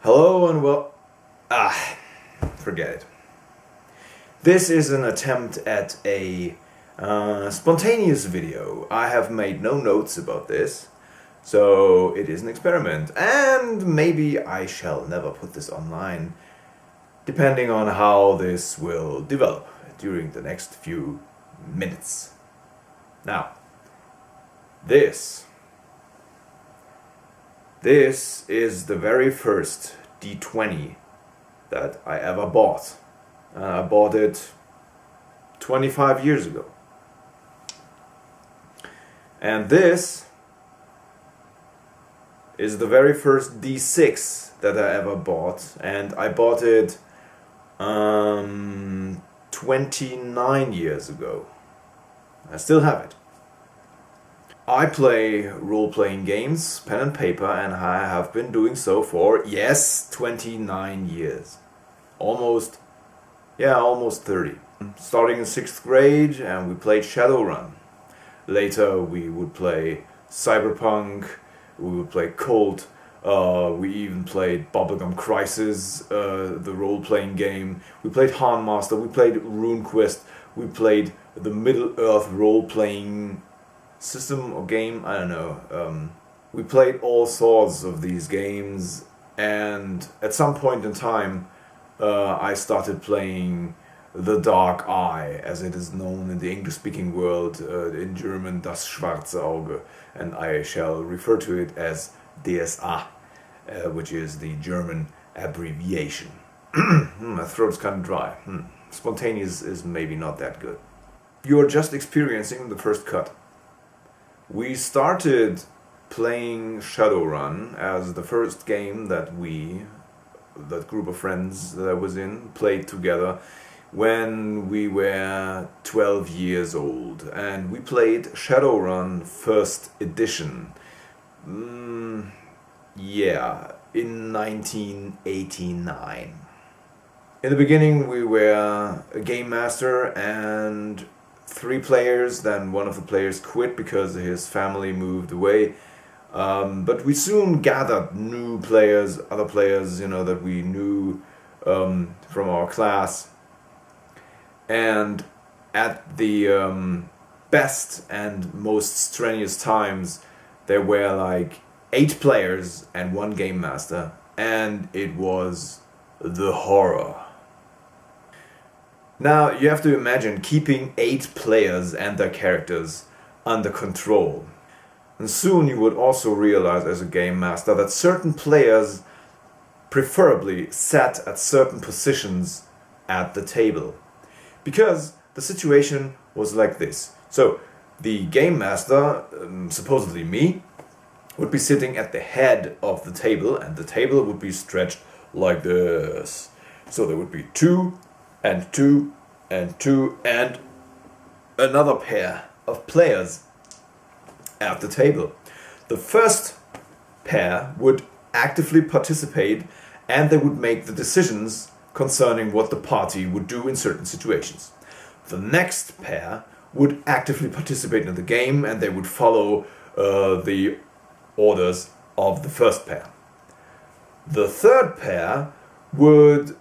Hello and forget it. This is an attempt at a spontaneous video. I have made no notes about this, so it is an experiment, and maybe I shall never put this online, depending on how this will develop during the next few minutes. Now, this is the very first D20 that I ever bought. I bought it 25 years ago. And this is the very first D6 that I ever bought, and I bought it 29 years ago. I still have it. I play role-playing games, pen and paper, and I have been doing so for, yes, 29 years. Almost 30. Starting in 6th grade, and we played Shadowrun. Later we would play Cyberpunk, we would play Cult, we even played Bubblegum Crisis, the role-playing game. We played Handmaster, we played RuneQuest, we played the Middle-earth role-playing system or game, I don't know. We played all sorts of these games, and at some point in time I started playing The Dark Eye, as it is known in the English-speaking world, in German Das Schwarze Auge, and I shall refer to it as DSA, which is the German abbreviation. My throat's kind of dry. Spontaneous is maybe not that good. You're just experiencing the first cut. We started playing Shadowrun as the first game that that group of friends that I was in, played together when we were 12 years old. And we played Shadowrun First Edition. In 1989. In the beginning we were a game master and 3 players, then one of the players quit because his family moved away. But we soon gathered new players, other players, that we knew from our class. And at the best and most strenuous times, there were like 8 players and 1 game master, and it was the horror. Now, you have to imagine keeping 8 players and their characters under control. And soon you would also realize as a game master that certain players preferably sat at certain positions at the table. Because the situation was like this. So, the game master, supposedly me, would be sitting at the head of the table, and the table would be stretched like this. So there would be 2 and 2 and 2 and another pair of players at the table. The first pair would actively participate, and they would make the decisions concerning what the party would do in certain situations. The next pair would actively participate in the game, and they would follow the orders of the first pair. The third pair would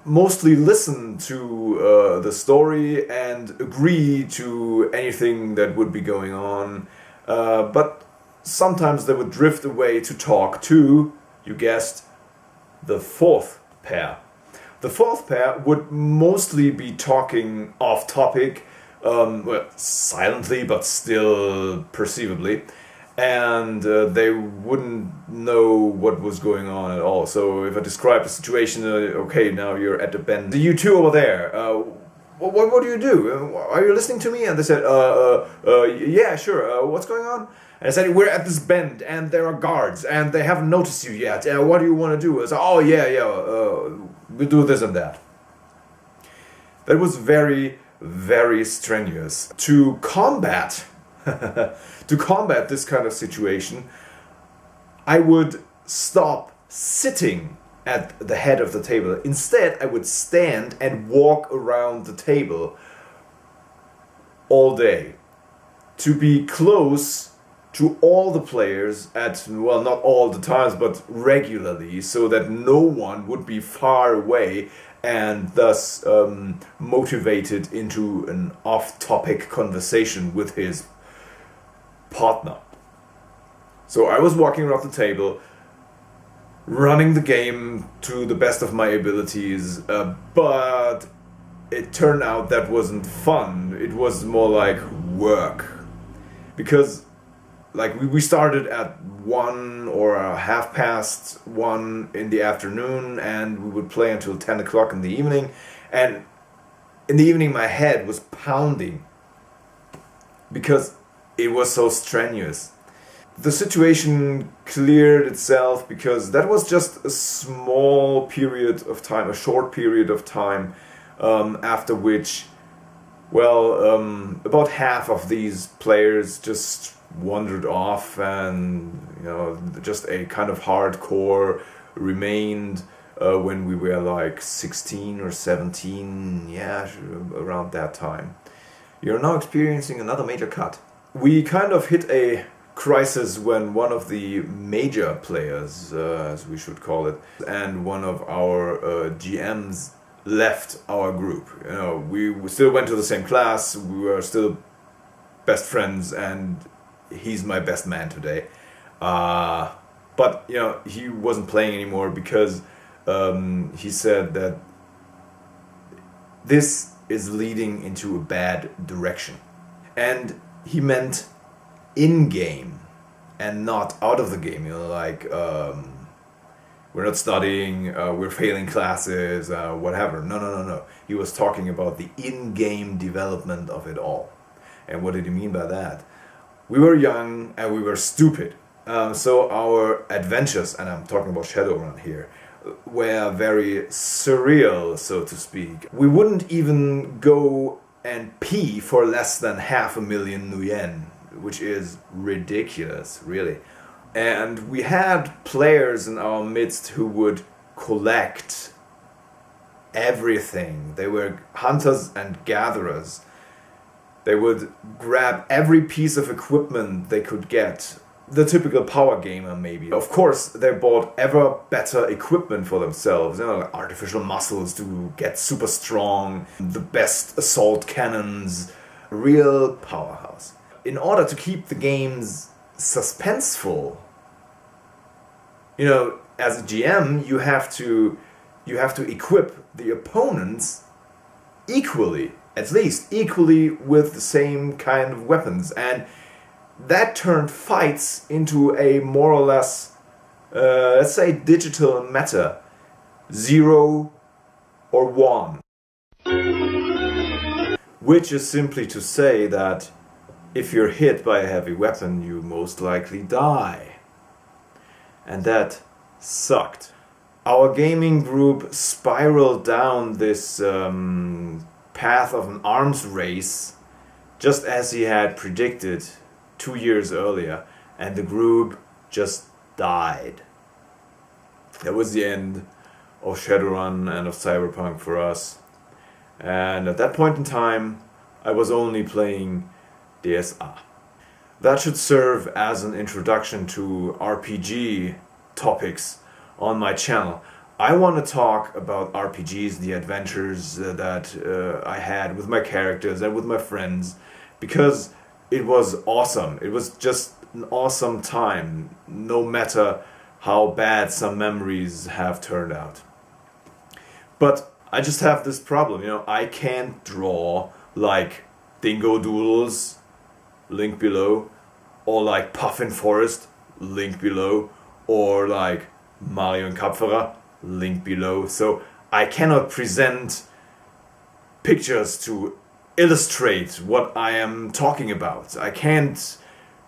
mostly listen to the story and agree to anything that would be going on, but sometimes they would drift away to talk to, you guessed, the fourth pair. The fourth pair would mostly be talking off topic, silently but still perceivably, and they wouldn't know what was going on at all. So if I describe the situation, okay, now you're at the bend. You two over there, what do you do? Are you listening to me? And they said, yeah, sure, what's going on? And I said, we're at this bend, and there are guards, and they haven't noticed you yet. What do you want to do? I said, oh, yeah, we do this and that. That was very, very strenuous. To combat this kind of situation, I would stop sitting at the head of the table. Instead, I would stand and walk around the table all day to be close to all the players at, well, not all the times, but regularly, so that no one would be far away and thus motivated into an off-topic conversation with his partner. So I was walking around the table, running the game to the best of my abilities, but it turned out that wasn't fun. It was more like work. Because like we started at 1 or 1:30 in the afternoon, and we would play until 10 o'clock in the evening. And in the evening my head was pounding because it was so strenuous. The situation cleared itself because that was just a small period of time, a short period of time, after which, well, about half of these players just wandered off, and just a kind of hardcore remained when we were like 16 or 17, yeah, around that time. You're now experiencing another major cut. We kind of hit a crisis when one of the major players, as we should call it, and one of our GMs left our group. We still went to the same class, we were still best friends, and he's my best man today. But he wasn't playing anymore because he said that this is leading into a bad direction. And he meant in-game and not out of the game. We're not studying, we're failing classes, whatever. No. He was talking about the in-game development of it all. And what did he mean by that? We were young and we were stupid. So our adventures, and I'm talking about Shadowrun here, were very surreal, so to speak. We wouldn't even go and pee for less than 500,000 nuyen, which is ridiculous, really. And we had players in our midst who would collect everything. They were hunters and gatherers. They would grab every piece of equipment they could get. The typical power gamer, maybe. Of course, they bought ever better equipment for themselves. Like artificial muscles to get super strong, the best assault cannons, real powerhouse. In order to keep the games suspenseful, as a GM, you have to equip the opponents equally, at least equally, with the same kind of weapons, and that turned fights into a more or less, let's say, digital meta, 0 or 1, which is simply to say that if you're hit by a heavy weapon, you most likely die. And that sucked. Our gaming group spiraled down this path of an arms race, just as he had predicted 2 years earlier, and the group just died. That was the end of Shadowrun and of Cyberpunk for us. And at that point in time, I was only playing DSA. That should serve as an introduction to RPG topics on my channel. I want to talk about RPGs, the adventures that I had with my characters and with my friends, because it was awesome. It was just an awesome time, no matter how bad some memories have turned out. But I just have this problem, I can't draw like Dingo Doodles, link below, or like Puffin Forest, link below, or like Marion, link below. So I cannot present pictures to illustrate what I am talking about. I can't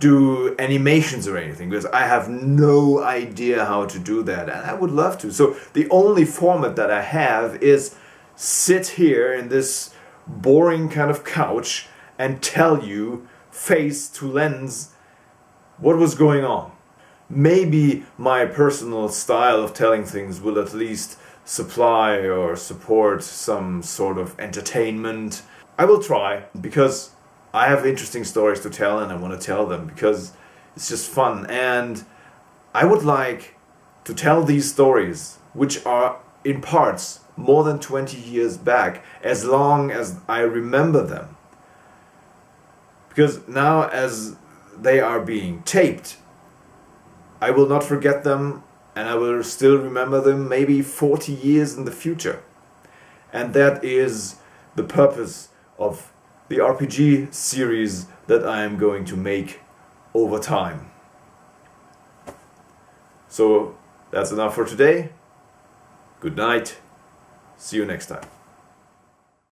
do animations or anything because I have no idea how to do that, and I would love to. So the only format that I have is sit here in this boring kind of couch and tell you face to lens what was going on. Maybe my personal style of telling things will at least supply or support some sort of entertainment. I will try, because I have interesting stories to tell and I want to tell them, because It's just fun, and I would like to tell these stories, which are in parts more than 20 years back, as long as I remember them. Because now, as they are being taped, I will not forget them, and I will still remember them maybe 40 years in the future. And that is the purpose of the RPG series that I am going to make over time. So that's enough for today. Good night. See you next time.